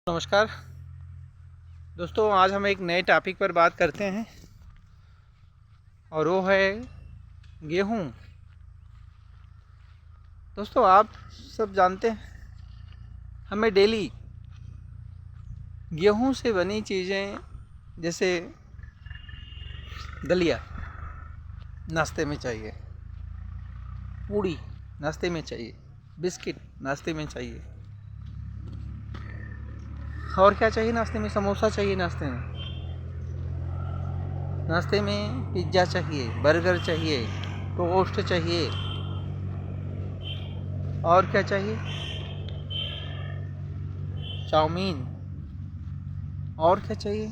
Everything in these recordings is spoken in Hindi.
नमस्कार दोस्तों, आज हम एक नए टॉपिक पर बात करते हैं और वो है गेहूँ। दोस्तों, आप सब जानते हैं हमें डेली गेहूँ से बनी चीज़ें जैसे दलिया नाश्ते में चाहिए, पूड़ी नाश्ते में चाहिए, बिस्किट नाश्ते में चाहिए, और क्या चाहिए नाश्ते में, समोसा चाहिए नाश्ते में पिज्ज़ा चाहिए, बर्गर चाहिए, टोस्ट चाहिए, और क्या चाहिए, चाउमीन, और क्या चाहिए,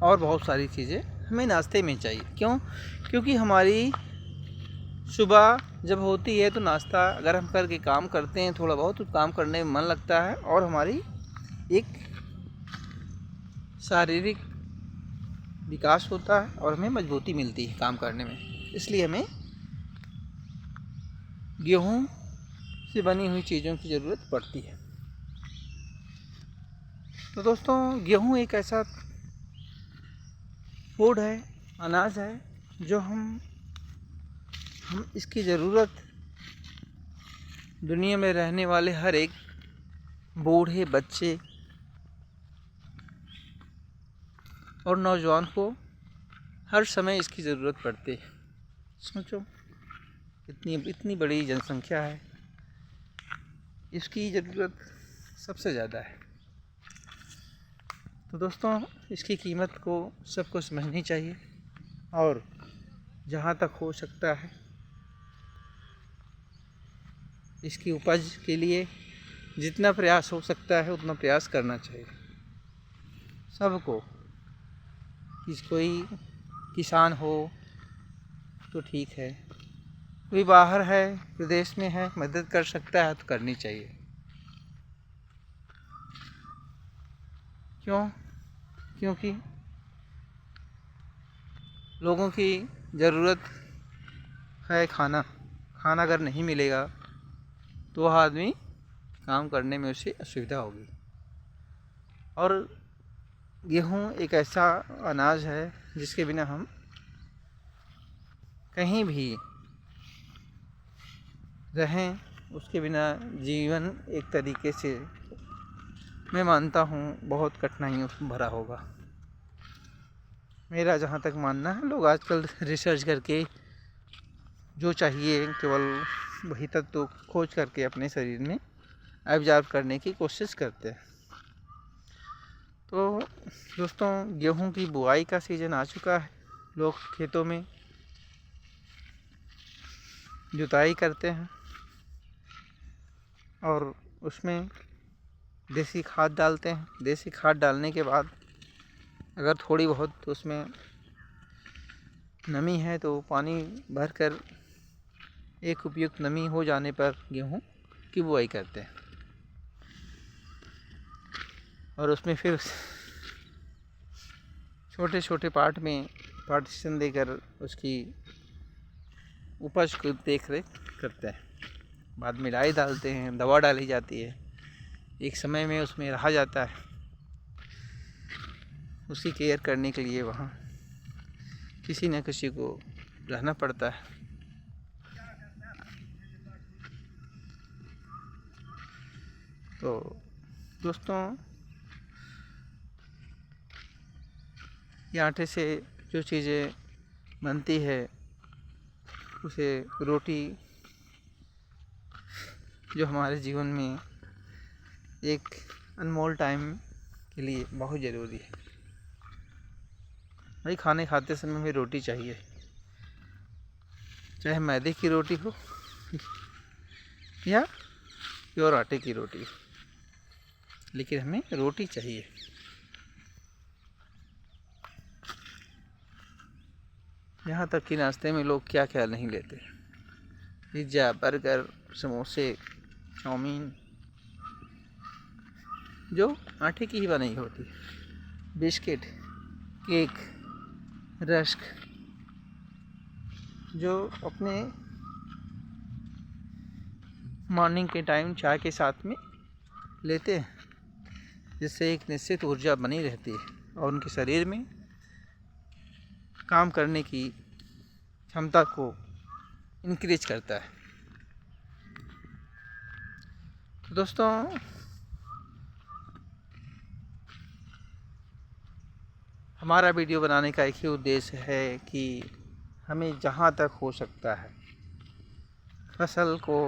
और बहुत सारी चीज़ें हमें नाश्ते में चाहिए। क्यों? क्योंकि हमारी सुबह जब होती है तो नाश्ता अगर हम करके काम करते हैं थोड़ा बहुत, तो काम करने में मन लगता है और हमारी एक शारीरिक विकास होता है और हमें मजबूती मिलती है काम करने में। इसलिए हमें गेहूँ से बनी हुई चीज़ों की ज़रूरत पड़ती है। तो दोस्तों, गेहूँ एक ऐसा फूड है, अनाज है, जो हम इसकी ज़रूरत दुनिया में रहने वाले हर एक बूढ़े, बच्चे और नौजवान को हर समय इसकी ज़रूरत पड़ती है। सोचो, इतनी बड़ी जनसंख्या है, इसकी ज़रूरत सबसे ज़्यादा है। तो दोस्तों, इसकी कीमत को सबको समझनी चाहिए और जहाँ तक हो सकता है इसकी उपज के लिए जितना प्रयास हो सकता है उतना प्रयास करना चाहिए सबको। कोई किसान हो तो ठीक है, कोई बाहर है, विदेश में है, मदद कर सकता है तो करनी चाहिए। क्यों? क्योंकि लोगों की ज़रूरत है खाना अगर नहीं मिलेगा तो वह आदमी काम करने में उसे असुविधा होगी। और गेहूँ एक ऐसा अनाज है जिसके बिना हम कहीं भी रहें, उसके बिना जीवन एक तरीके से मैं मानता हूँ बहुत कठिनाइयों से भरा होगा। मेरा जहाँ तक मानना है, लोग आजकल रिसर्च करके जो चाहिए केवल वही तत्व तो खोज करके अपने शरीर में एब्जॉर्ब करने की कोशिश करते हैं। तो दोस्तों, गेहूं की बुआई का सीज़न आ चुका है। लोग खेतों में जुताई करते हैं और उसमें देसी खाद डालते हैं। देसी खाद डालने के बाद अगर थोड़ी बहुत उसमें नमी है तो पानी भरकर एक उपयुक्त नमी हो जाने पर गेहूं की बुआई करते हैं और उसमें फिर छोटे छोटे पार्ट में पार्टीशन देकर उसकी उपज को देख रेख करते हैं। बाद में डाई डालते हैं, दवा डाली जाती है, एक समय में उसमें रहा जाता है। उसकी केयर करने के लिए वहाँ किसी न किसी को रहना पड़ता है। तो दोस्तों, ये आटे से जो चीज़ें बनती है उसे रोटी, जो हमारे जीवन में एक अनमोल टाइम के लिए बहुत ज़रूरी है। भाई, खाने खाते समय में रोटी चाहिए, चाहे मैदे की रोटी हो या प्योर आटे की रोटी हो, लेकिन हमें रोटी चाहिए। यहाँ तक कि नाश्ते में लोग क्या क्या नहीं लेते, पिज्ज़ा, बर्गर, समोसे, चाउमीन, जो आटे की ही बनी होती है, बिस्किट, केक, रस्क, जो अपने मॉर्निंग के टाइम चाय के साथ में लेते हैं, जिससे एक निश्चित ऊर्जा बनी रहती है और उनके शरीर में काम करने की क्षमता को इंक्रीज करता है। तो दोस्तों, हमारा वीडियो बनाने का एक ही उद्देश्य है कि हमें जहाँ तक हो सकता है फसल को